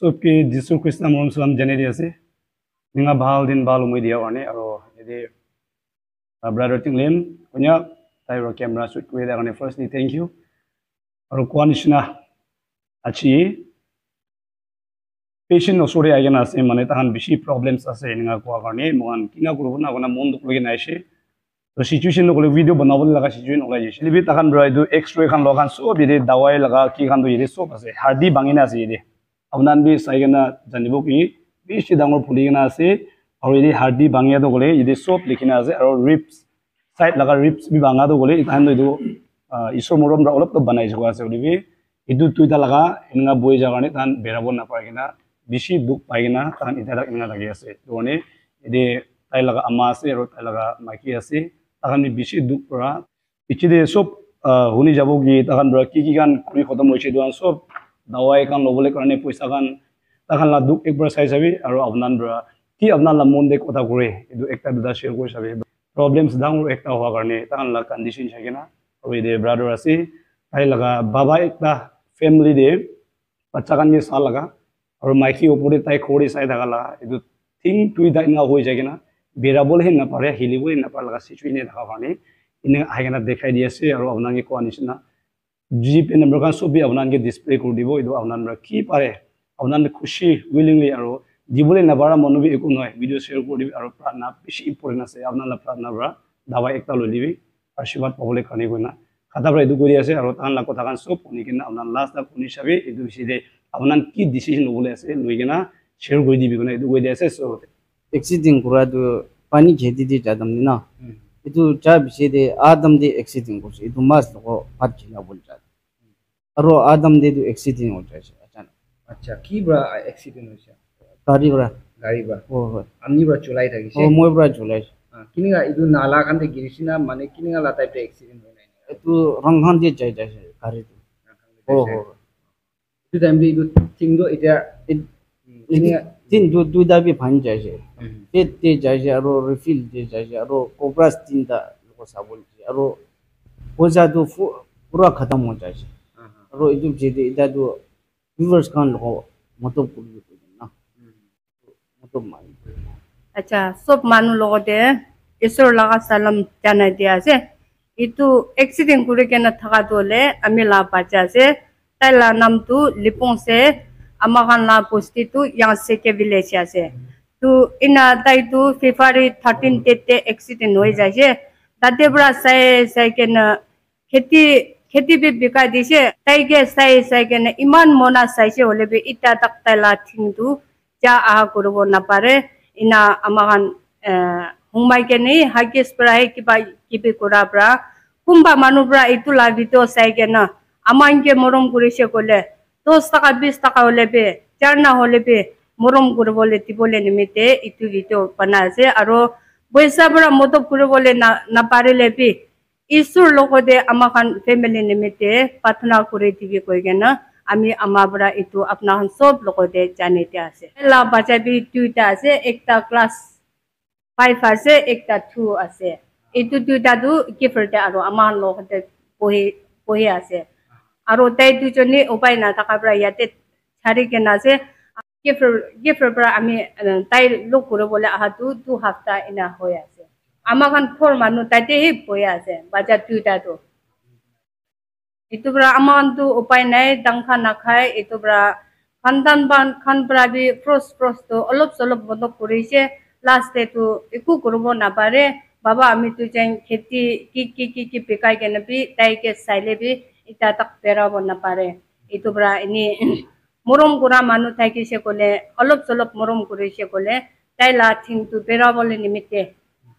सबके जिसु कृष्ण मरम सलाम जने दिया से निंगा भाल दिन बाल उम्मीद दिया वाने और ये ब्रदर टिंगलेम कुन्या ताइरो कैमरा शूट कुए दागने फर्स्टली थैंक यू और क्वानिशना अच्छी पेशेंट नसोरे आगे ना से मने ताहन बिशी प्रॉब्लम्स आसे निंगा कुआ करने मुआन किना गुरुबो ना कोना मोन दुख लगे नाइसे तो सिचुएशन लो कोले वीडियो बनावल लगा सिचुएशन ओला जे लिबि ताहन ब्राइदो एक्स-रे खान लोगान सो बिदे दवाई लगा की खान दो ये सो आसे हार्डी बांगिना से ये अपनान भी साइगना जानिबो की बिशी डांगर फुलिगना आसे और ये हार्डी बांगिया तो कोले ये सब लिखिना आसे और रिब्स साइड लगा रिब्स भी बांगा तो कोले ताहन दो इसो मोरम रा अलप तो बनाइ जको आसे लिबि इदु तुइता लगा इनगा बोय जागाने ताहन बेराबो ना पाइगना बिशी दुख पाइगना ताहन इता इनगा लगे आसे दोने इदे ताइ लगा अम्मा आसे और ताइ लगा माइकी आसे ताहन बिशी दुख परा इचिदे सब हुनी जाबो की ताहन ब्रा की गान कुरि खतम होइसे दोन सब दवाई कान लोबले करने पैसा कान ताहन ला दुख एक बार साइज हबी और अपनान ब्रा की अपना ला मन दे कोता करे इदु एकता दुदा शेयर कर सबे प्रॉब्लम्स दांग एकता हुआ करने ताहन ला कंडीशन छगेना और इदे ब्रदर आसे ताइ लगा बाबा एकता फैमिली दे बच्चा कान के साल लगा और माइकी ऊपर ताइ खोड़ी साइड लगा इदु थिंग टुइदा इनगा होई जागेना बेराबल हे ना पारे हिलिबो ना पार लगा सिचुएशन थाका पानी इने आइगना देखाइ दियासे और अपना के कोनिसना जीपे नंबर का सब भी अपना के डिस्प्ले कर दिबो इदु अपना की पारे अपना खुशी विलिंगली और दिबले ना बारा मनु भी एको नय वीडियो शेयर कर दिबि और प्रार्थना बेसी इम्पोर्टेंट আছে अपना ला प्रार्थना बरा दावा एकता लय दिबि आशीर्वाद पाबले खानि गयना खाताब्रा इदु करि আছে और तान ला কথা কান सब कोनि किना अपना लास्ट दा कोनि हिसाबै इदु बिसिदे अपना की डिसिजन लबले আছে लयगेना शेयर कर दिबि गना इदु गय दियासे सो एक्सीडेंट कुरा दु पानी खेती दि जादम नि ना इदु चा बिसिदे आदम दि एक्सीडेंट कोसे इदु मास लो फाट जिना बोल जा अरो आदम दे दु एक्सीडेंट हो जाय अचानक अच्छा की ब्रा एक्सीडेंट होइसे गाड़ी ब्रा ओ आमनि ब्रा चुलाई थागिसे ओ मोय ब्रा चुलाई किनिगा इदु नाला खान दे गिरिसिना माने किनिगा ला टाइप एक्सीडेंट होइनाय इदु रंगहान दे जाय जाय गाड़ी ओ इदु टाइम दे इदु थिंगदो इटा किनिगा तीन दु दा भी फाइन जाय ते जाय अरो रिफिल दे जाय अरो कोब्रास तीन दा लोको साबुल अरो ओजा दु पूरा खत्म हो जाय अरो इदु जेदे इदा दु व्यूअर्स कान लोको मतलब पुली ना मतलब मान अच्छा सब मानु लोगो दे ईश्वर लगा सलाम जाना दिया से इतु एक्सीडेंट कुरे के न थका दोले अमिला बाचा से तैला नाम तु लिपों से अमागन ला पोस्टी तु यहाँ से के विलेज से तु इना ताई तु फेब्रुअरी 13 ते एक्सीडेंट हो जाय से ताते बरा साय के न खेती भी बिका दिसे ताई के साय के न इमान मोना साय से होले बे इता तक तैला थिंदु जा आ करबो ना पारे इना अमागन हुमाय के नहीं हाकिस प्राय की भी कोरा ब्रा कुंबा मानु ब्रा इतु लाबी तो साय के न अमान के मरम कुरिसे कोले 10 টাকা 20 টাকা होले बे चारना होले बे मरम गुर बोले ती बोले निमिते इतु वीडियो बना से आरो पैसा बड़ा मतलब गुर बोले ना पारे ले बे ईश्वर लोगो दे अमाखान फैमिली निमिते प्रार्थना करे दिबे कोइगेना आमी अमा बड़ा इतु अपना सब लोगो दे जाने ते आसे ला बच्चा भी दुइटा आसे एकटा क्लास 5 आसे एकटा 2 आसे इतु दुइटा दु गिफ्ट आरो अमा लोगो दे पोहे आसे आरो ताई दुजनी उपाय ना थाकाब्रा याते छारी के ना से गिफ्ट ब्रा आमी ताई लोक गुर बोले आहा दु हफ्ता इना होया से आमाखान फोर मानु ताते ही पोया से बाजा दुइटा तो इतुब्रा अमान तु उपाय नाय दंखा ना खाय इतुब्रा खानदान बान खान ब्रा भी फ्रोस तो अलप सलप बंद करिसे लास्ट ते तु इकु करबो ना पारे बाबा आमी तु जें खेती की बेकाय के नबी ताई के साइले भी इता तक बेराबो ना पारे इतुब्रा इनी मरम गुरा मानु थाकी से कोले अलप सलप मरम करिसे कोले ताइला थिंग तु बेराबोले निमिते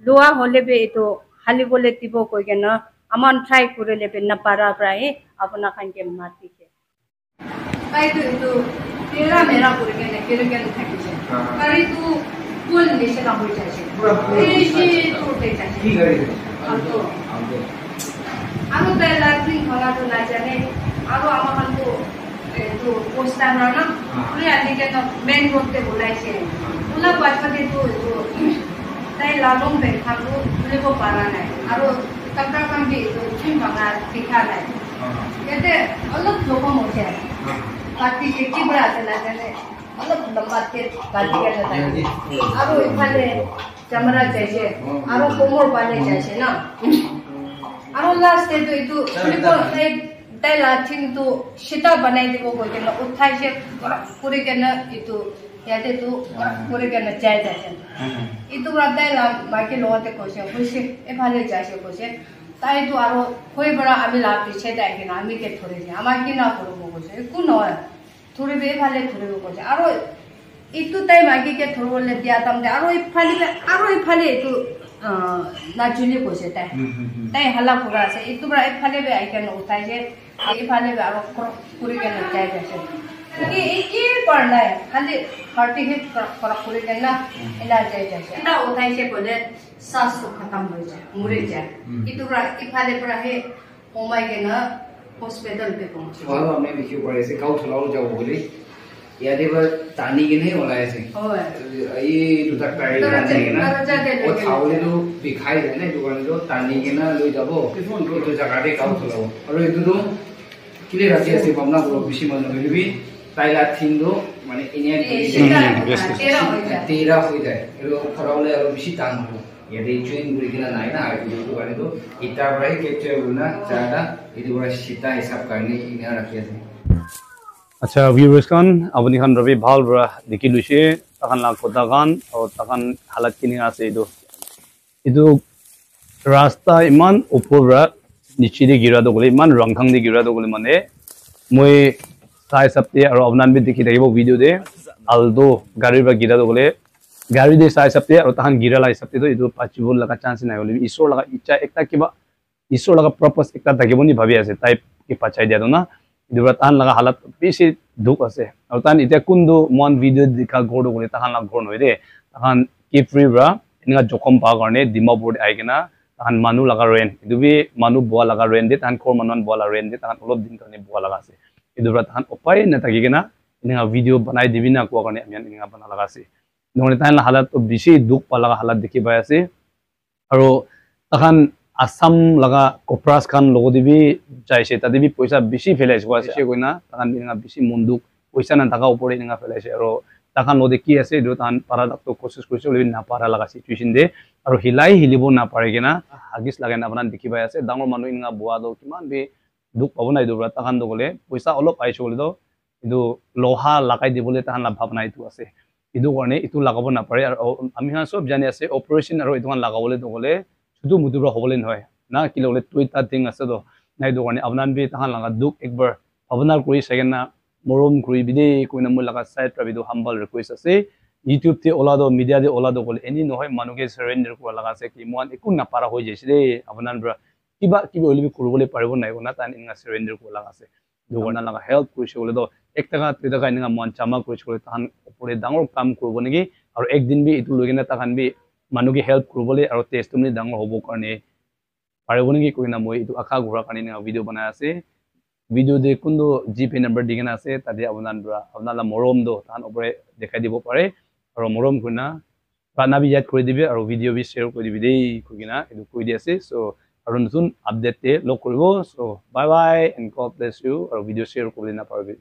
लुआ होले बे इतु हाली बोले तिबो कोइगेना अमान ट्राई कुरेले बे न पारा प्राय अपना खान के माती के ताइ तु तेरा मेरा कुरेगेना केरगेन थाकी से करी तु कुल लेसे ना होई जाय पूरा एसी टूटे जाय की गरी आतो आनो ताइला थिंग होला तो ना जाने आरो अमाखान तो पोस्टर ना पुरे आदि के न मेन रोड पे बोलाय से उला पाछे तो ताई लालों पे खाको पुरे को पारा नाही आरो तकरा काम भी तो छिन भागा दिखा नाही येते अलग लोक मोठे पाती के किबरा चला जाने অলপ লম্বাতে কাটি কেনে থাকে আৰু ইফালে চামৰা যাইছে আৰু কোমৰ পালে যাইছে না আৰু লাষ্ট এইটো তাই লাঠিংটো সীতা বনাই দিব গৈ কেনে উঠাইছে কৰি কেনে এইটো ইয়াতে তো কৰি কেনে যাই যাইছে এইটো তাই মাইকী লগতে কৈছে কৈছে এফালে যাইছে কৈছে তাইতো আৰু হৈ পৰা আমি লাভ দিছে তাই কিনা আমি কে ধৰিছে আমাৰ কি না কৰিব কৈছে একো নহয় ধৰিব এফালে ধৰিব কৈছে আৰু এইটো তাই মাইকীকে ধৰিবলৈ দিয়া তাৰমানে আৰু ইফালে এইটো নাজুলি কৈছে তাই হালা ফুৰা আছে এইটো পৰা এফালে আহি কেনে উঠাইছে এইফালে আৰু কৰি কেনে যাই যাইছে এই পৰা নাই খালি হাৰ্টি হিট কৰি কেনে এলা যাই যাইছে এটা উঠাইছে বোলে শ্বাসটো খতম হৈ যায় মৰি যায় এইটো পৰা ইফালে পৰা সেই সোমাই কেনে হস্পিটেল পে পहुंचे ভালো আমি দেখিব পাৰিছে গাঁও থলাও যাব বুলি ইয়াতে বা টানি কিনে ওলাই আছে এই দুটা টায়াৰ টানি কিনে ও থাউলেটো বিখাই যায় না দোকানটো টানি কিনে লৈ যাব এইটো জাগাতে গাঁও থলাও আৰু এইটো কিলে ৰাজি আছে ভাবনা কৰ বেছি মানুহ হলিবি তাইলা থিন্দো মানে ইনিয়া তেৰা হৈ যায় আৰু ফৰাউলে আৰু বেছি টান হ'ব ইয়াতে জুইন কৰি কিনে নাই না এইটো কাৰণেতো ইটা পৰাই কেপচাৰ হ'ব না জাগা এইটো পৰা সীতা হিচাপ কাৰণে ইনিয়া ৰাখি আছে আচ্ছা ভিউয়ার্স খান আপনি খান রবি ভাল বড় দেখি লইছে তখন লাগ কথা গান আর তখন হালাত কিনি আছে ಇದು রাস্তা ইমান উপর নিচে দি গিরা দগলে ইমান রংখাং দি গিরা দগলে মানে মই সাই সপ্তাহে আর আপনান বি দেখি থাকিব ভিডিও দে আলদো গাড়ির বা গিরা দগলে গাড়ি দে সাই সপ্তাহে আর তখন গিরা লাই সপ্তাহে তো ಇದು পাচিবল লাগা চান্স নাই হলে ঈশ্বর লাগা ইচ্ছা একটা কিবা ঈশ্বর লাগা পারপাস একটা থাকিবনি ভাবি আছে তাই কি পাচাই দিয়া না দুবরা তান লাগা হালাত বেশি দুখ আছে আর তান ইতিয়া কুন্দু মন ভিডিও দেখা গড় গলে তাহান লাগ গড় নয় রে তাহান কি ফ্রি ব্রা ইনগা জখম পা কারণে ডিমাপুর আইগেনা তাহান মানু লাগা রেন ইদুবি মানু বুয়া লাগা রেন দে তাহান খোর মানুন বুয়া লাগা রেন দে তাহান অলপ দিন কারণে বুয়া লাগা আছে ইদুবরা তাহান উপায় না থাকিগেনা ইনগা ভিডিও বানাই দিবি না কোয়া কারণে আমি ইনগা বানা লাগা আছে নহলে তাহান হালাত তো বেশি দুখ পা লাগা হালাত দেখি পাই আছে আর তাহান আসাম লাগা কোপরাস খান লগদিবি যাইছে তাদিবি পয়সা বেশি ফেলাইছে কোয়াছে কইনা তাকান ইনগা বেশি মন্দুক পয়সা না টাকা উপরে ইনগা ফেলাইছে আর তাকান লদে কি আছে এটো তান পারা ডাক্তার কোশিশ কৰিছে লবি না পারা লাগা সিচুয়েশন দে আর হিলাই হিলিব না পারে কিনা হাগিস লাগে না আপনান দেখি পাই আছে ডাঙৰ মানুহ ইনগা বুয়া দ কিমান বি দুখ পাব নাই দুবরা তাকান দ গলে পয়সা অলপ পাইছে বলে দ ইদু লোহা লাগাই দিবলে তাহান লাভ ভাবনা ইতু আছে ইদু কাৰণে ইতু লাগাব না পারে আর আমি হা সব জানি আছে অপারেশন আর ইতু লাগাবলে দ গলে শুধু মুদুরা হবলে নহয় না কি ললে টুইটা থিং আছে তো নাই দো কাৰণে আপনান বি তাহান লাগা দুখ একবাৰ ভাবনা কৰি সেকেন না মরম করি বিদে কইনা মই লাগা সাইড প্রাবিদো হাম্বল রিকোয়েস্ট আছে ইউটিউব তে ওলাদো মিডিয়া দে ওলাদো বলে এনি নহয় মানুকে সারেন্ডার করা লাগা আছে কি মন একু না পারা হই যাইছে রে আপনান ব্রা কিবা কিবা ওলিবি করবলে পারিব নাই না তান ইনগা সারেন্ডার করা লাগা আছে দোগনা লাগা হেল্প কইছে বলে তো 1 টাকা 2 টাকা ইনগা মন চামা কইছে বলে তান উপরে ডাঙর কাম করব নাকি আর একদিন বি ইতু লগিনা তাকান বি মানুকে হেল্প করবলে আর টেস্টমনি ডাঙর হবো কারণে পারিব নাকি কইনা মই ইতু আখা ঘোরা কারণে ভিডিও বানাই আছে ভিডিও দে কোনটো জিপে নাম্বার দিগেনা আছে তাতে আপনারা মরম দো তান উপরে দেখাই দিব পারে আর মরম কইনা বানা বি ইয়াদ করে দিবে আর ভিডিও বি শেয়ার করে দিবি দেই কইনা এদু কই দি আছে সো আর নতুন আপডেট তে লক করিব so bye bye and God bless you আর ভিডিও শেয়ার করে না পারবে